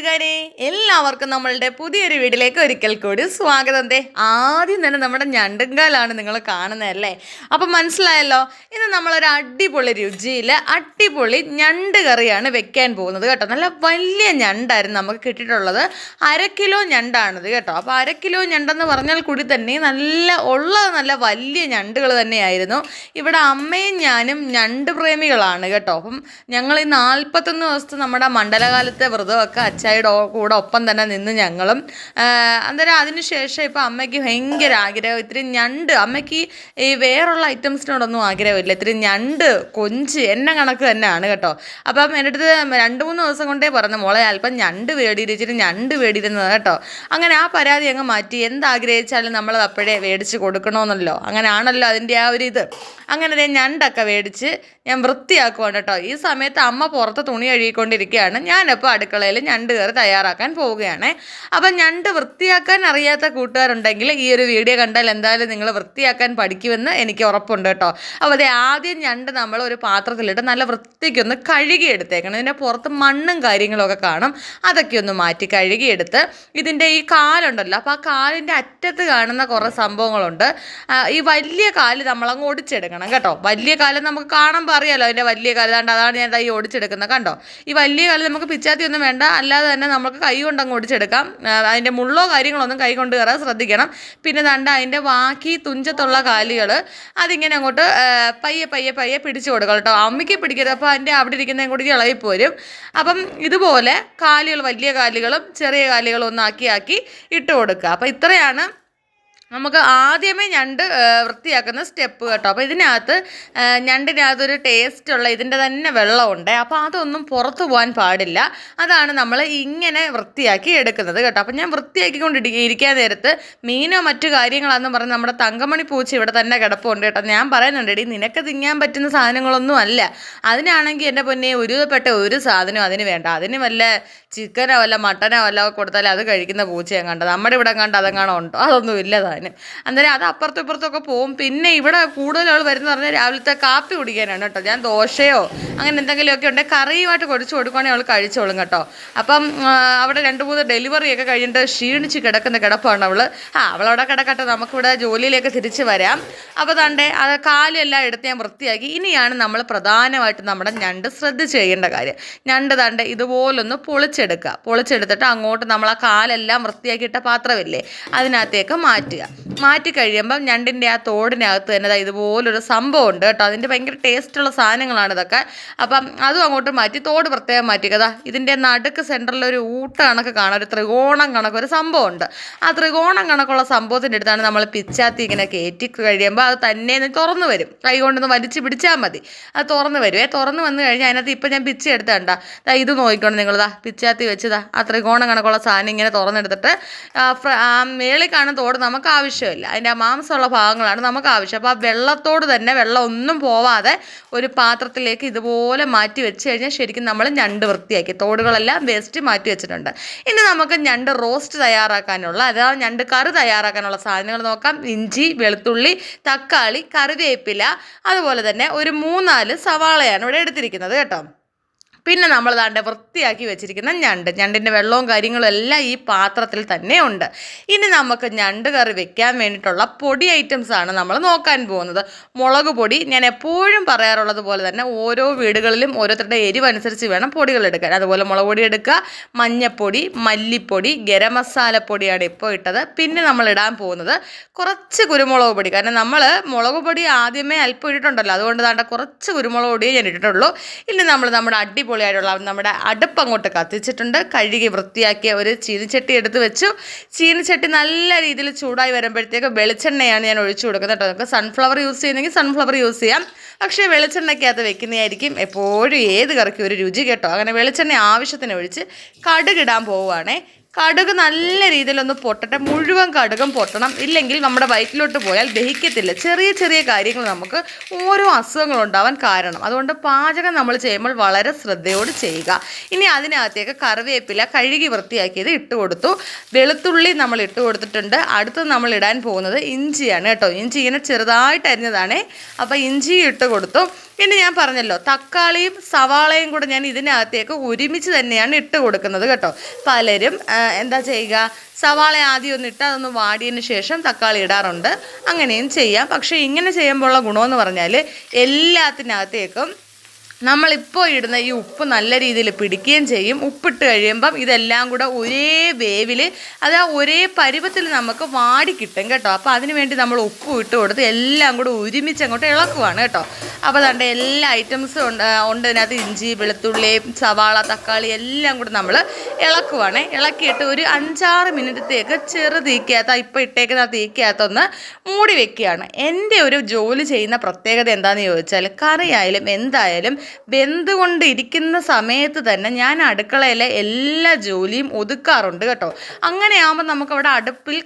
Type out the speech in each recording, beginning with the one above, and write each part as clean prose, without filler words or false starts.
കൂട്ടുകാരെ, എല്ലാവർക്കും നമ്മളുടെ പുതിയൊരു വീഡിയോയിലേക്ക് ഒരിക്കൽ കൂടി സ്വാഗതം. ആദ്യം തന്നെ നമ്മുടെ ഞണ്ടുംകാലാണ് നിങ്ങൾ കാണുന്നതല്ലേ. അപ്പം മനസ്സിലായല്ലോ, ഇന്ന് നമ്മളൊരു അടിപൊളി രുചിയിൽ അടിപൊളി ഞണ്ട് കറിയാണ് വെക്കാൻ പോകുന്നത് കേട്ടോ. നല്ല വലിയ ഞണ്ടായിരുന്നു നമുക്ക് കിട്ടിയിട്ടുള്ളത്. 1/2 കിലോ ഞണ്ടാണിത് കേട്ടോ. അപ്പോൾ 1/2 കിലോ ഞണ്ടെന്ന് പറഞ്ഞാൽ കൂടി തന്നെ നല്ല വലിയ ഞണ്ടുകൾ തന്നെയായിരുന്നു. ഇവിടെ അമ്മയും ഞാനും ഞണ്ട് പ്രേമികളാണ് കേട്ടോ. അപ്പം ഞങ്ങൾ ഈ 41 ദിവസത്തെ നമ്മുടെ മണ്ഡലകാലത്തെ വ്രതമൊക്കെ അച്ചായുടെ കൂടെ ഒപ്പം തന്നെ നിന്ന് ഞങ്ങളും അന്നേരം അതിനുശേഷം ഇപ്പോൾ അമ്മയ്ക്ക് ഭയങ്കര ആഗ്രഹം ഇത്തിരി ഞണ്ട്. അമ്മയ്ക്ക് ഈ വേറുള്ള ഐറ്റംസിനോടൊന്നും ആഗ്രഹമില്ല, ഇത്തിരി ഞണ്ട് കൊഞ്ച് എന്നെ കണക്ക് തന്നെയാണ് കേട്ടോ. അപ്പം എൻ്റെ അടുത്ത് 2-3 ദിവസം കൊണ്ടേ പറഞ്ഞു, മോളെ അല്പം ഞണ്ട് വേടിയിരിച്ചിട്ട് ഞണ്ട് വേടിയിരുന്നത് കേട്ടോ. അങ്ങനെ ആ പരാതി അങ്ങ് മാറ്റി. എന്താഗ്രഹിച്ചാലും നമ്മളത് അപ്പോഴേ മേടിച്ച് കൊടുക്കണമെന്നല്ലോ, അങ്ങനെയാണല്ലോ അതിൻ്റെ ആ ഒരു ഇത്. അങ്ങനെ ഞണ്ടൊക്കെ മേടിച്ച് ഞാൻ വൃത്തിയാക്കുവാണ് കേട്ടോ. ഈ സമയത്ത് അമ്മ പുറത്ത് തുണി കഴുകിക്കൊണ്ടിരിക്കുകയാണ്. ഞാനിപ്പോൾ അടുക്കളയിൽ ഞണ്ട് കറി തയ്യാറാക്കാൻ പോവുകയാണ്. അപ്പം ഞണ്ട് വൃത്തിയാക്കാൻ അറിയാത്ത കൂട്ടുകാരുണ്ടെങ്കിൽ ഈ ഒരു വീഡിയോ കണ്ടാൽ എന്തായാലും നിങ്ങൾ വൃത്തിയാക്കാൻ പഠിക്കുമെന്ന് എനിക്ക് ഉറപ്പുണ്ട് കേട്ടോ. അപ്പോൾ അതേ ആദ്യം ഞണ്ട് നമ്മൾ ഒരു പാത്രത്തിലിട്ട് നല്ല വൃത്തിക്കൊന്ന് കഴുകിയെടുത്തേക്കണം. ഇതിൻ്റെ പുറത്ത് മണ്ണും കാര്യങ്ങളൊക്കെ കാണും, അതൊക്കെ ഒന്ന് മാറ്റി കഴുകിയെടുത്ത് ഇതിൻ്റെ ഈ കാലുണ്ടല്ലോ, അപ്പോൾ ആ കാലിൻ്റെ അറ്റത്ത് കാണുന്ന കുറേ സംഭവങ്ങളുണ്ട്. ഈ വലിയ കാല് നമ്മളങ്ങ് ഒടിച്ചെടുക്കണം കേട്ടോ. വലിയ കാല് നമുക്ക് കാണുമ്പോൾ അറിയാമല്ലോ, അതിൻ്റെ വലിയ കാല് അതാണ് ഞാൻ ഈ ഒടിച്ചെടുക്കുന്നത് കണ്ടോ. ഈ വലിയ കാല് നമുക്ക് പിച്ചാത്തി ഒന്നും വേണ്ട, അല്ലാതെ തന്നെ നമുക്ക് കൈ കൊണ്ട് അങ്ങ് ഒടിച്ചെടുക്കാം. അതിൻ്റെ മുള്ളോ കാര്യങ്ങളൊന്നും കൈ കൊണ്ട് കയറാൻ ശ്രദ്ധിക്കണം. പിന്നെ അതിൻ്റെ ബാക്കി തുഞ്ചത്തുള്ള കാലുകൾ അതിങ്ങനെ അങ്ങോട്ട് പയ്യെ പയ്യെ പയ്യെ പിടിച്ചു കൊടുക്കണം കേട്ടോ. അമ്മയ്ക്ക് പിടിക്കരുത്, അപ്പോൾ അതിൻ്റെ അവിടെ ഇരിക്കുന്നതും കൂടി ഇളകിപ്പോരും. അപ്പം ഇതുപോലെ കാലുകൾ, വലിയ കാലുകളും ചെറിയ കാലുകളും ആക്കി ഇട്ട് കൊടുക്കുക. അപ്പോൾ ഇത്രയാണ് നമുക്ക് ആദ്യമേ ഞണ്ട് വൃത്തിയാക്കുന്ന സ്റ്റെപ്പ് കേട്ടോ. അപ്പോൾ ഇതിനകത്ത് ഞണ്ടിനകത്തൊരു ടേസ്റ്റുള്ള ഇതിൻ്റെ തന്നെ വെള്ളമുണ്ട്, അപ്പോൾ അതൊന്നും പുറത്തു പോകാൻ പാടില്ല. അതാണ് നമ്മൾ ഇങ്ങനെ വൃത്തിയാക്കി എടുക്കുന്നത് കേട്ടോ. അപ്പോൾ ഞാൻ ഇരിക്കാൻ നേരത്ത് മീനോ മറ്റു കാര്യങ്ങളാണെന്ന് പറഞ്ഞ് നമ്മുടെ തങ്കമണി പൂച്ച ഇവിടെ തന്നെ കിടപ്പുണ്ട് കേട്ടോ. ഞാൻ പറയുന്നുണ്ട്, നിനക്ക് തിന്നാൻ പറ്റുന്ന സാധനങ്ങളൊന്നും അല്ല. അതിനാണെങ്കിൽ എൻ്റെ പൊന്നെ ഒരുപ്പെട്ട ഒരു സാധനവും അതിന് വേണ്ട. അതിന് വല്ല ചിക്കനോ വല്ല മട്ടനോ വല്ല കൊടുത്താൽ അത് കഴിക്കുന്ന പൂച്ചയാണ് കണ്ടത്. നമ്മുടെ ഇവിടെ കണ്ട് അതെങ്ങാണോ ഉണ്ടോ? അതൊന്നും ഇല്ല താനും. അന്നേരം അത് അപ്പുറത്തും ഇപ്പുറത്തൊക്കെ പോവും. പിന്നെ ഇവിടെ കൂടുതൽ ആൾ വരുന്ന പറഞ്ഞാൽ രാവിലത്തെ കാപ്പി കുടിക്കാനാണ് കേട്ടോ. ഞാൻ ദോശയോ അങ്ങനെ എന്തെങ്കിലുമൊക്കെ ഉണ്ടെങ്കിൽ കറിയുമായിട്ട് കൊടുത്തു കൊടുക്കുകയാണെങ്കിൽ അവൾ കഴിച്ചോളും കേട്ടോ. അപ്പം അവിടെ 2-3 ഡെലിവറിയൊക്കെ കഴിഞ്ഞിട്ട് ക്ഷീണിച്ച് കിടക്കുന്ന കിടപ്പാണ് അവൾ. അവളവിടെ കിടക്കട്ടെ, നമുക്കിവിടെ ജോലിയിലേക്ക് തിരിച്ച് വരാം. അപ്പോൾ അത് കാലെല്ലാം എടുത്ത് ഞാൻ വൃത്തിയാക്കി. ഇനിയാണ് നമ്മൾ പ്രധാനമായിട്ട് നമ്മുടെ ഞണ്ട് ശ്രദ്ധിച്ച് ചെയ്യേണ്ട കാര്യം. ഞണ്ട് ഇതുപോലൊന്ന് പൊളിച്ചെടുത്തിട്ട് അങ്ങോട്ട് നമ്മൾ ആ കാലെല്ലാം വൃത്തിയാക്കിയിട്ട പാത്രമില്ലേ അതിനകത്തേക്ക് മാറ്റി കഴിയുമ്പം ഞണ്ടിൻ്റെ ആ തോടിനകത്ത് തന്നെ ഇതുപോലൊരു സംഭവം ഉണ്ട് കേട്ടോ. അതിൻ്റെ ഭയങ്കര ടേസ്റ്റുള്ള സാധനങ്ങളാണ് ഇതൊക്കെ. അപ്പം അതും അങ്ങോട്ട് മാറ്റി തോട് പ്രത്യേകം മാറ്റിക്കതാ. ഇതിൻ്റെ നടുക്ക് സെൻറ്ററിലൊരു ഊട്ട കണക്ക് കാണാം, ഒരു ത്രികോണം കണക്കൊരു സംഭവമുണ്ട്. ആ ത്രികോണം കണക്കുള്ള സംഭവത്തിൻ്റെ അടുത്താണ് നമ്മൾ പിച്ചാത്തി ഇങ്ങനെ കയറ്റി കഴിയുമ്പോൾ അത് തന്നെ തുറന്നു വരും. കൈ കൊണ്ടൊന്ന് വലിച്ച് പിടിച്ചാൽ മതി, അത് തുറന്നു വരുവേ. തുറന്നു വന്നു കഴിഞ്ഞാൽ അതിനകത്ത് ഇപ്പം ഞാൻ പിച്ച എടുത്തണ്ട ഇത് നോക്കിക്കൊണ്ട് നിങ്ങളിതാ പിച്ചാത്തി വെച്ചതാ ആ ത്രികോണം കണക്കുള്ള സാധനം ഇങ്ങനെ തുറന്നെടുത്തിട്ട് മേളിൽ കാണുന്ന തോട് നമുക്ക് ആവശ്യമില്ല, അതിൻ്റെ ആ മാംസമുള്ള ഭാഗങ്ങളാണ് നമുക്ക് ആവശ്യം. അപ്പോൾ ആ വെള്ളത്തോട് തന്നെ വെള്ളം ഒന്നും പോവാതെ ഒരു പാത്രത്തിലേക്ക് ഇതുപോലെ മാറ്റി വെച്ച് കഴിഞ്ഞാൽ ശരിക്കും നമ്മൾ ഞണ്ട് വൃത്തിയാക്കി തോടുകളെല്ലാം വേസ്റ്റ് മാറ്റി വെച്ചിട്ടുണ്ട്. ഇനി നമുക്ക് ഞണ്ട് റോസ്റ്റ് തയ്യാറാക്കാനുള്ള, അതായത് ഞണ്ട് കറി തയ്യാറാക്കാനുള്ള സാധനങ്ങൾ നോക്കാം. ഇഞ്ചി, വെളുത്തുള്ളി, തക്കാളി, കറിവേപ്പില, അതുപോലെ തന്നെ ഒരു 3-4 സവാളയാണ് ഇവിടെ എടുത്തിരിക്കുന്നത് കേട്ടോ. പിന്നെ നമ്മൾ വൃത്തിയാക്കി വെച്ചിരിക്കുന്ന ഞണ്ടിൻ്റെ വെള്ളവും കാര്യങ്ങളും എല്ലാം ഈ പാത്രത്തിൽ തന്നെ ഉണ്ട്. ഇനി നമുക്ക് ഞണ്ട് കറി വെക്കാൻ വേണ്ടിയിട്ടുള്ള പൊടി ഐറ്റംസാണ് നമ്മൾ നോക്കാൻ പോകുന്നത്. മുളക് പൊടി, ഞാൻ എപ്പോഴും പറയാറുള്ളത് പോലെ തന്നെ ഓരോ വീടുകളിലും ഓരോരുത്തരുടെ എരിവനുസരിച്ച് വേണം പൊടികൾ എടുക്കാൻ. അതുപോലെ മുളക് പൊടി എടുക്കുക, മഞ്ഞൾപ്പൊടി, മല്ലിപ്പൊടി, ഗരം മസാലപ്പൊടിയാണ് ഇപ്പോൾ ഇട്ടത്. പിന്നെ നമ്മൾ ഇടാൻ പോകുന്നത് കുറച്ച് കുരുമുളക് പൊടി, കാരണം നമ്മൾ മുളക് പൊടി ആദ്യമേ അല്പം ഇട്ടിട്ടുണ്ടല്ലോ, അതുകൊണ്ട് കുറച്ച് കുരുമുളക് പൊടിയേ ഞാൻ ഇട്ടിട്ടുള്ളൂ. ഇനി നമ്മൾ നമ്മുടെ അടിപൊളിയായിട്ടുള്ള നമ്മുടെ അടുപ്പ് അങ്ങോട്ട് കത്തിച്ചിട്ടുണ്ട്. കഴുകി വൃത്തിയാക്കിയ ഒരു ചീനിച്ചട്ടി എടുത്ത് വെച്ചു. ചീനിച്ചട്ടി നല്ല രീതിയിൽ ചൂടായി വരുമ്പോഴത്തേക്ക് വെളിച്ചെണ്ണയാണ് ഞാൻ ഒഴിച്ചു കൊടുക്കുന്നത് കേട്ടോ. നമുക്ക് സൺഫ്ലവർ യൂസ് ചെയ്യുന്നെങ്കിൽ സൺഫ്ലവർ യൂസ് ചെയ്യാം, പക്ഷേ വെളിച്ചെണ്ണയ്ക്കകത്ത് വെക്കുന്നതായിരിക്കും എപ്പോഴും ഏത് കറിക്കും ഒരു രുചി കേട്ടോ. അങ്ങനെ വെളിച്ചെണ്ണ ആവശ്യത്തിന് ഒഴിച്ച് കടുകിടാൻ പോവുകയാണേ. കടുക് നല്ല രീതിയിലൊന്ന് പൊട്ടട്ടെ, മുഴുവൻ കടുകും പൊട്ടണം, ഇല്ലെങ്കിൽ നമ്മുടെ വയറ്റിലോട്ട് പോയാൽ ദഹിക്കത്തില്ല. ചെറിയ ചെറിയ കാര്യങ്ങൾ നമുക്ക് ഓരോ അസുഖങ്ങളുണ്ടാവാൻ കാരണം. അതുകൊണ്ട് പാചകം നമ്മൾ ചെയ്യുമ്പോൾ വളരെ ശ്രദ്ധയോട് ചെയ്യുക. ഇനി അതിനകത്തേക്ക് കറിവേപ്പില കഴുകി വൃത്തിയാക്കിയത് ഇട്ട് കൊടുത്തു, വെളുത്തുള്ളി നമ്മൾ ഇട്ട് കൊടുത്തിട്ടുണ്ട്. അടുത്ത് നമ്മൾ ഇടാൻ പോകുന്നത് ഇഞ്ചിയാണ് കേട്ടോ. ഇഞ്ചി ഇങ്ങനെ ചെറുതായിട്ട് അരിഞ്ഞതാണ്, അപ്പോൾ ഇഞ്ചി ഇട്ട് കൊടുത്തു. പിന്നെ ഞാൻ പറഞ്ഞല്ലോ തക്കാളിയും സവാളയും കൂടെ ഞാൻ ഇതിനകത്തേക്ക് ഒരുമിച്ച് തന്നെയാണ് ഇട്ട് കൊടുക്കുന്നത് കേട്ടോ. പലരും എന്താ ചെയ്യുക, സവാള ആദ്യം ഒന്ന് ഇട്ട് അതൊന്ന് വാടിയതിന് ശേഷം തക്കാളി ഇടാറുണ്ട്. അങ്ങനെയും ചെയ്യാം. പക്ഷേ ഇങ്ങനെ ചെയ്യുമ്പോഴുള്ള ഗുണമെന്ന് പറഞ്ഞാൽ എല്ലാത്തിനകത്തേക്കും നമ്മളിപ്പോൾ ഇടുന്ന ഈ ഉപ്പ് നല്ല രീതിയിൽ പിടിക്കുകയും ചെയ്യും. ഉപ്പിട്ട് കഴിയുമ്പം ഇതെല്ലാം കൂടെ ഒരേ വേവിൽ, ഒരേ പരുവത്തിൽ നമുക്ക് വാടി കിട്ടും കേട്ടോ. അപ്പോൾ അതിന് വേണ്ടി നമ്മൾ ഉപ്പ് ഇട്ട് കൊടുത്ത് എല്ലാം കൂടെ ഒരുമിച്ച് അങ്ങോട്ട് ഇളക്കുവാണ് കേട്ടോ. അപ്പോൾ അതുകൊണ്ട് എല്ലാ ഐറ്റംസും ഉണ്ട് ഇതിനകത്ത്. ഇഞ്ചി, വെളുത്തുള്ളി, സവാള, തക്കാളി എല്ലാം കൂടെ നമ്മൾ ഇളക്കുവാണ്. ഇളക്കിയിട്ട് ഒരു 5-6 മിനിറ്റത്തേക്ക് ചെറു തീക്കകത്ത്, ഇപ്പോൾ ഇട്ടേക്കുന്ന തീക്കകത്തൊന്ന് മൂടി വെക്കുകയാണ്. എൻ്റെ ഒരു ജോലി ചെയ്യുന്ന പ്രത്യേകത എന്താണെന്ന് ചോദിച്ചാൽ, കറിയായാലും എന്തായാലും വെന്തുകൊണ്ട് ഇരിക്കുന്ന സമയത്ത് തന്നെ ഞാൻ അടുക്കളയിലെ എല്ലാ ജോലിയും ഒതുക്കാറുണ്ട് കേട്ടോ. അങ്ങനെയാകുമ്പോൾ നമുക്കവിടെ അടുപ്പിൽ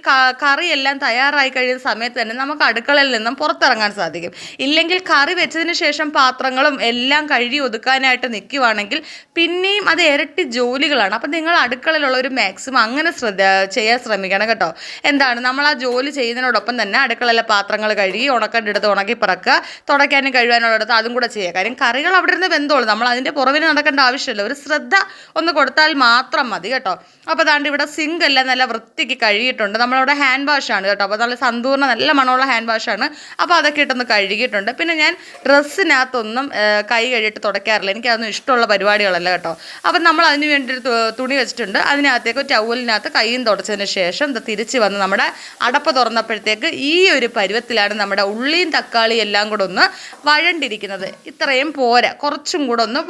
കറിയെല്ലാം തയ്യാറായി കഴിയുന്ന സമയത്ത് തന്നെ നമുക്ക് അടുക്കളയിൽ നിന്നും പുറത്തിറങ്ങാൻ സാധിക്കും. ഇല്ലെങ്കിൽ കറി വെച്ചതിന് ശേഷം പാത്രങ്ങളും എല്ലാം കഴുകി ഒതുക്കാനായിട്ട് നിൽക്കുവാണെങ്കിൽ പിന്നെയും അത് ഇരട്ടി ജോലികളാണ്. അപ്പം നിങ്ങൾ അടുക്കളയിലുള്ളവർ മാക്സിമം അങ്ങനെ ചെയ്യാൻ ശ്രമിക്കണം കേട്ടോ. എന്താണ്, നമ്മൾ ആ ജോലി ചെയ്യുന്നതിനോടൊപ്പം തന്നെ അടുക്കളയിലെ പാത്രങ്ങൾ കഴുകി ഉണക്കേണ്ടടുത്ത് ഉണക്കി പറക്കുക, തുടയ്ക്കാനും കഴുകാനുള്ളിടത്ത് അതും കൂടെ ചെയ്യുക. കാര്യം കറികൾ അവിടെ നിന്ന് വെന്തോളൂ, നമ്മൾ അതിൻ്റെ പുറവിന് നടക്കേണ്ട ആവശ്യമില്ല. ഒരു ശ്രദ്ധ ഒന്ന് കൊടുത്താൽ മാത്രം മതി കേട്ടോ. അപ്പോൾ അതാണ്ട് ഇവിടെ സിങ്ക് എല്ലാം നല്ല വൃത്തിക്ക് കഴുകിയിട്ടുണ്ട്. നമ്മളവിടെ ഹാൻഡ് വാഷാണ് കേട്ടോ. അപ്പോൾ നല്ല സന്തൂർണ്ണ നല്ല മണമുള്ള ഹാൻഡ് വാഷാണ്. അപ്പോൾ അതൊക്കെ ഇട്ടൊന്ന് കഴുകിയിട്ടുണ്ട്. പിന്നെ ഞാൻ ഡ്രസ്സിനകത്തൊന്നും കൈ കഴുകിയിട്ട് തുടയ്ക്കാറില്ല. എനിക്കതൊന്നും ഇഷ്ടമുള്ള പരിപാടികളല്ല കേട്ടോ. അപ്പം നമ്മൾ അതിന് വേണ്ടി ഒരു തുണി വെച്ചിട്ടുണ്ട്. അതിനകത്തേക്ക് ടവലിനകത്ത് കൈയും തുടച്ചതിന് ശേഷം തിരിച്ച് വന്ന് നമ്മുടെ അടപ്പ് തുറന്നപ്പോഴത്തേക്ക് ഈ ഒരു പരുവത്തിലാണ് നമ്മുടെ ഉള്ളിയും തക്കാളിയും എല്ലാം കൂടെ ഒന്ന് വഴണ്ടിരിക്കുന്നത്. ഇത്രയും പോരാ, കുറച്ചും കൂടെ ഒന്ന്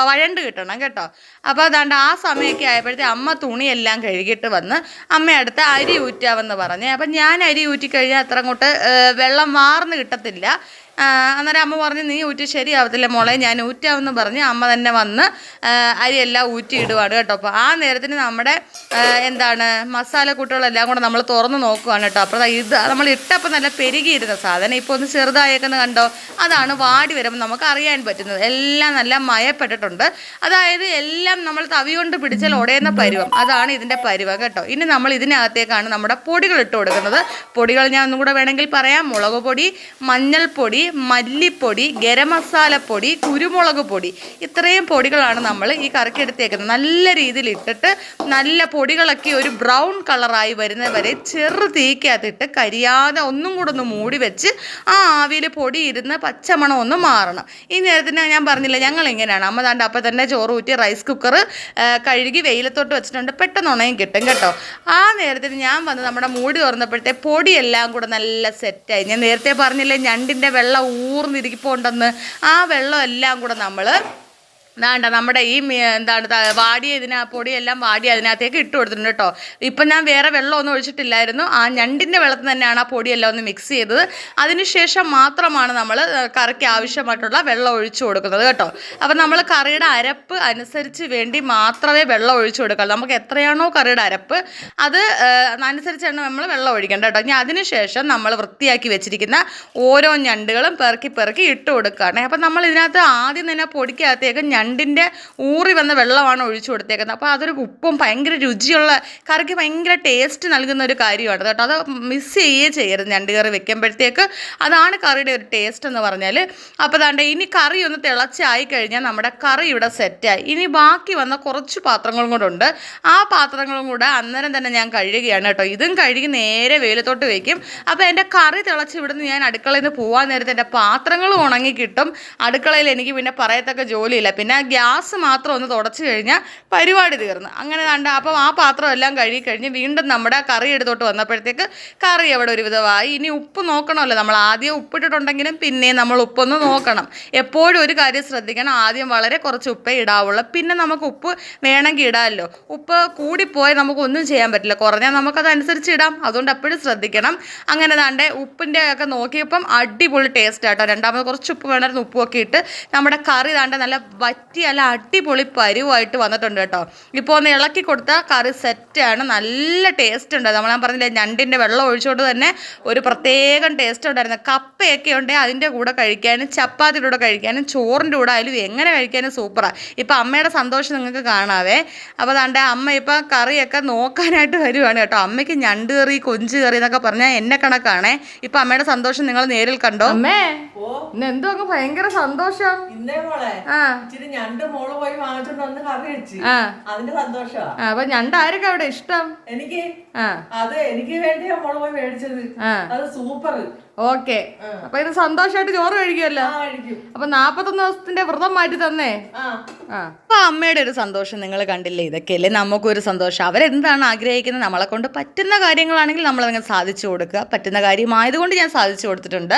വഴണ്ട് കിട്ടണം കേട്ടോ. അപ്പോൾ അതാണ്ട് ആ സമയമൊക്കെ ആയപ്പോഴത്തെ അമ്മ തുണിയെല്ലാം കഴുകിയിട്ട് വന്ന് അമ്മ അടുത്ത് അരി ഊറ്റാമെന്ന് പറഞ്ഞ്. അപ്പം ഞാൻ അരി ഊറ്റിക്കഴിഞ്ഞാൽ അത്ര അങ്ങോട്ട് വെള്ളം വാർന്ന് കിട്ടത്തില്ല. അന്നേരം അമ്മ പറഞ്ഞ് നീ ഊറ്റി ശരിയാവത്തില്ല മോളെ, ഞാൻ ഊറ്റാമെന്ന് പറഞ്ഞ് അമ്മ തന്നെ വന്ന് അരിയെല്ലാം ഊറ്റിയിടുവാണ് കേട്ടോ. അപ്പോൾ ആ നേരത്തിന് നമ്മുടെ മസാലക്കൂട്ടുകളെല്ലാം കൂടെ നമ്മൾ തുറന്ന് നോക്കുവാണ് കേട്ടോ. അപ്പോൾ ഇത് നമ്മൾ ഇട്ടപ്പോൾ നല്ല പെരുകിയിരുന്ന സാധനം ഇപ്പോൾ ഒന്ന് ചെറുതായേക്കെന്ന് കണ്ടോ. അതാണ് വാടി വരുമ്പോൾ നമുക്ക് അറിയാൻ പറ്റുന്നത്. എല്ലാം നല്ല മയപ്പെട്ടിട്ടുണ്ട്. അതായത് എല്ലാം നമ്മൾ തവി കൊണ്ട് പിടിച്ചാൽ ഉടയുന്ന പരുവം, അതാണ് ഇതിൻ്റെ പരുവം കേട്ടോ. ഇനി നമ്മൾ ഇതിനകത്തേക്കാണ് നമ്മുടെ പൊടികൾ ഇട്ട് കൊടുക്കുന്നത്. പൊടികൾ ഞാൻ ഒന്നും കൂടെ വേണമെങ്കിൽ പറയാം. മുളക് പൊടി, മഞ്ഞൾപ്പൊടി, മല്ലിപ്പൊടി, ഗരം മസാലപ്പൊടി, കുരുമുളക് പൊടി, ഇത്രയും പൊടികളാണ് നമ്മൾ ഈ കറിക്ക് എടുത്തേക്കുന്നത്. നല്ല രീതിയിൽ ഇട്ടിട്ട് നല്ല പൊടികളൊക്കെ ഒരു ബ്രൗൺ കളറായി വരുന്നവരെ ചെറു തീക്കകത്തിട്ട് കരിയാതെ ഒന്നും കൂടെ ഒന്ന് മൂടി വെച്ച് ആ ആവിയിൽ പൊടി ഇരുന്ന് പച്ചമണം ഒന്ന് മാറണം. ഈ നേരത്തിന് ഞാൻ പറഞ്ഞില്ല ഞങ്ങൾ ഇങ്ങനെയാണ്. അമ്മ താണ്ട് അപ്പം തന്നെ ചോറ് ഊറ്റി റൈസ് കുക്കർ കഴുകി വെയിലത്തോട്ട് വെച്ചിട്ടുണ്ട്. പെട്ടെന്ന് ഉണയും കിട്ടും കേട്ടോ. ആ നേരത്തിന് ഞാൻ വന്ന് നമ്മുടെ മൂടി തുറന്നപ്പോഴത്തെ പൊടിയെല്ലാം കൂടെ നല്ല സെറ്റായി. ഞാൻ നേരത്തെ പറഞ്ഞില്ലേ ഞണ്ടിൻ്റെ വെള്ളം ഊർന്നിരിക്കുന്നുണ്ടെന്ന്. ആ വെള്ളം എല്ലാം കൂടെ നമ്മൾ നമ്മുടെ ഈ വാടിയ പൊടിയെല്ലാം വാടി അതിനകത്തേക്ക് ഇട്ട് കൊടുത്തിട്ടുണ്ട് കേട്ടോ. ഇപ്പം ഞാൻ വേറെ വെള്ളമൊന്നും ഒഴിച്ചിട്ടില്ലായിരുന്നു. ആ ഞണ്ടിൻ്റെ വെള്ളത്തിൽ തന്നെയാണ് ആ പൊടിയെല്ലാം ഒന്ന് മിക്സ് ചെയ്തത്. അതിനുശേഷം മാത്രമാണ് നമ്മൾ കറിക്ക് ആവശ്യമായിട്ടുള്ള വെള്ളം ഒഴിച്ചു കൊടുക്കുന്നത് കേട്ടോ. അപ്പം നമ്മൾ കറിയുടെ അരപ്പ് അനുസരിച്ച് വേണ്ടി മാത്രമേ വെള്ളം ഒഴിച്ചു കൊടുക്കാവൂ. നമുക്ക് എത്രയാണോ കറിയുടെ അരപ്പ് അത് അനുസരിച്ചാണ് നമ്മൾ വെള്ളം ഒഴിക്കേണ്ടത് കേട്ടോ. ഇനി അതിനുശേഷം നമ്മൾ വൃത്തിയാക്കി വെച്ചിരിക്കുന്ന ഓരോ ഞണ്ടുകളും പെറുക്കി ഇട്ട് കൊടുക്കുകയാണ്. അപ്പം നമ്മൾ ഇതിനകത്ത് ആദ്യം തന്നെ പൊടിക്കകത്തേക്ക് ഞണ്ടിൻ്റെ ഊറി വന്ന വെള്ളമാണ് ഒഴിച്ചു കൊടുത്തേക്കുന്നത്. അപ്പോൾ അതൊരു ഉപ്പും ഭയങ്കര രുചിയുള്ള കറിക്ക് ഭയങ്കര ടേസ്റ്റ് നൽകുന്ന ഒരു കാര്യമാണ് കേട്ടോ. അത് മിസ് ചെയ്യുകയേ ചെയ്യരുത് ഞണ്ട് കറി വെക്കുമ്പോഴത്തേക്ക്. അതാണ് കറിയുടെ ഒരു ടേസ്റ്റ് എന്ന് പറഞ്ഞാൽ. അപ്പോൾ അതാണ്ട് ഇനി കറി ഒന്ന് തിളച്ചായി കഴിഞ്ഞാൽ നമ്മുടെ കറി ഇവിടെ സെറ്റായി. ഇനി ബാക്കി വന്ന കുറച്ച് പാത്രങ്ങളും കൂടെ ഉണ്ട്. ആ പാത്രങ്ങളും കൂടെ അന്നേരം തന്നെ ഞാൻ കഴുകുകയാണ് കേട്ടോ. ഇതും കഴുകി നേരെ വെയിലത്തോട്ട് വയ്ക്കും. അപ്പോൾ എൻ്റെ കറി തിളച്ച് ഇവിടുന്ന് ഞാൻ അടുക്കളയിൽ നിന്ന് പോകാൻ നേരത്തെ എൻ്റെ പാത്രങ്ങളും ഉണങ്ങി കിട്ടും. അടുക്കളയിൽ എനിക്ക് പിന്നെ പറയത്തക്ക ജോലിയില്ല. പിന്നെ ഗ്യാസ് മാത്രം ഒന്ന് തുടച്ച് കഴിഞ്ഞാൽ പരിപാടി തീർന്നു. അങ്ങനെ കണ്ട അപ്പോൾ ആ പാത്രം എല്ലാം കഴുകി കഴിഞ്ഞ് വീണ്ടും നമ്മുടെ കറി എടുത്തോട്ട് വന്നപ്പോഴത്തേക്ക് കറി എവിടെ ഒരു വിധമായി. ഇനി ഉപ്പ് നോക്കണമല്ലോ. നമ്മൾ ആദ്യം ഉപ്പിട്ടിട്ടുണ്ടെങ്കിലും പിന്നെ നമ്മൾ ഉപ്പൊന്ന് നോക്കണം. എപ്പോഴും ഒരു കാര്യം ശ്രദ്ധിക്കണം, ആദ്യം വളരെ കുറച്ച് ഉപ്പേ ഇടാവുള്ളൂ. പിന്നെ നമുക്ക് ഉപ്പ് വേണമെങ്കിൽ ഇടാമല്ലോ. ഉപ്പ് കൂടിപ്പോയാൽ നമുക്കൊന്നും ചെയ്യാൻ പറ്റില്ല, കുറഞ്ഞാൽ നമുക്കതനുസരിച്ച് ഇടാം. അതുകൊണ്ട് എപ്പോഴും ശ്രദ്ധിക്കണം. അങ്ങനെ താണ്ടെ ഉപ്പിൻ്റെ ഒക്കെ നോക്കിയപ്പം അടിപൊളി ടേസ്റ്റ് ആട്ടോ. രണ്ടാമത് കുറച്ച് ഉപ്പ് വേണമായിരുന്നു. ഉപ്പൊക്കെ ഇട്ട് നമ്മുടെ കറി താണ്ടെ നല്ല വറ്റി അല്ല അടിപൊളി പരുവായിട്ട് വന്നിട്ടുണ്ട് കേട്ടോ. ഇപ്പോൾ ഒന്ന് ഇളക്കി കൊടുത്താൽ കറി സെറ്റാണ്. നല്ല ടേസ്റ്റ് ഉണ്ട്. ഞാൻ പറഞ്ഞില്ലേ ഞണ്ടിൻ്റെ വെള്ളം ഒഴിച്ചുകൊണ്ട് തന്നെ ഒരു പ്രത്യേകം ടേസ്റ്റ് ഉണ്ടായിരുന്നു. കപ്പയൊക്കെ ഉണ്ടെങ്കിൽ അതിൻ്റെ കൂടെ കഴിക്കാനും ചപ്പാത്തിയുടെ കൂടെ കഴിക്കാനും ചോറിൻ്റെ കൂടെ ആയാലും എങ്ങനെ കഴിക്കാനും സൂപ്പറാണ്. ഇപ്പം അമ്മയുടെ സന്തോഷം നിങ്ങൾക്ക് കാണാവേ. അപ്പോൾ അതാണ്ട് അമ്മ ഇപ്പം കറിയൊക്കെ നോക്കാനായിട്ട് വരുവാണ് കേട്ടോ. അമ്മയ്ക്ക് ഞണ്ട് കറി കൊഞ്ച് കറി എന്നൊക്കെ പറഞ്ഞാൽ എന്നെ കണക്കാണേ. ഇപ്പം അമ്മയുടെ സന്തോഷം നിങ്ങൾ നേരിൽ കണ്ടോ? അമ്മേ ഇന്ന് എന്തോ അങ്ങ് ഭയങ്കര സന്തോഷം. അപ്പൊ ഞണ്ട് ആരൊക്കെ അവിടെ ഇഷ്ടം? എനിക്ക് വേണ്ടിയാ മോള് പോയി മേടിച്ചത്. അത് സൂപ്പർ. ഓക്കെ, അപ്പൊ ഇത് സന്തോഷമായിട്ട് ചോറ് കഴിക്കുമല്ലോ. അപ്പൊ 41 ദിവസത്തിന്റെ വ്രതം മാറ്റി തന്നേ. അപ്പൊ അമ്മയുടെ ഒരു സന്തോഷം നിങ്ങൾ കണ്ടില്ലേ? ഇതൊക്കെയല്ലേ നമുക്കൊരു സന്തോഷം. അവരെന്താണ് ആഗ്രഹിക്കുന്നത്, നമ്മളെ കൊണ്ട് പറ്റുന്ന കാര്യങ്ങളാണെങ്കിൽ നമ്മളതങ്ങനെ സാധിച്ചു കൊടുക്കുക. പറ്റുന്ന കാര്യമായതുകൊണ്ട് ഞാൻ സാധിച്ചു കൊടുത്തിട്ടുണ്ട്.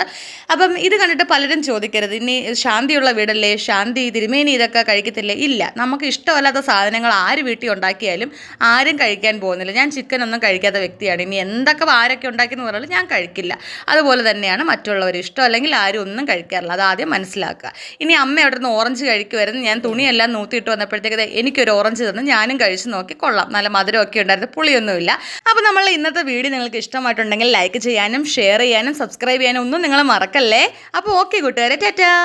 അപ്പം ഇത് കണ്ടിട്ട് പലരും ചോദിക്കരുത്, ഇനി ശാന്തിയുള്ള വീടല്ലേ, ശാന്തി തിരുമേനി ഇതൊക്കെ കഴിക്കത്തില്ലേ? ഇല്ല, നമുക്ക് ഇഷ്ടമല്ലാത്ത സാധനങ്ങൾ ആര് വീട്ടിൽ ഉണ്ടാക്കിയാലും ആരും കഴിക്കാൻ പോകുന്നില്ല. ഞാൻ ചിക്കൻ ഒന്നും കഴിക്കാത്ത വ്യക്തിയാണ്. ഇനി എന്തൊക്കെ ആരൊക്കെ ഉണ്ടാക്കിയെന്ന് പറഞ്ഞാലും ഞാൻ കഴിക്കില്ല. അതുപോലെ തന്നെയാണ് മറ്റുള്ളവർ ഇഷ്ടം അല്ലെങ്കിൽ ആരും ഒന്നും കഴിക്കാറില്ല. അത് ആദ്യം മനസ്സിലാക്കുക. ഇനി അമ്മ അവിടെ നിന്ന് ഓറഞ്ച് കഴിക്കുമായിരുന്നു. ഞാൻ തുണിയെല്ലാം നൂത്തിയിട്ട് വന്നപ്പോഴത്തേക്ക് എനിക്കൊരു ഓറഞ്ച് തന്നു. ഞാനും കഴിച്ച് നോക്കി, കൊള്ളാം, നല്ല മധുരമൊക്കെ ഉണ്ടായിരുന്നു, പുളിയൊന്നുമില്ല. അപ്പോൾ നമ്മൾ ഇന്നത്തെ വീഡിയോ നിങ്ങൾക്ക് ഇഷ്ടമായിട്ടുണ്ടെങ്കിൽ ലൈക്ക് ചെയ്യാനും ഷെയർ ചെയ്യാനും സബ്സ്ക്രൈബ് ചെയ്യാനും ഒന്നും നിങ്ങൾ മറക്കല്ലേ. അപ്പോൾ ഓക്കെ കൂട്ടുകാരെ, ടാറ്റാ.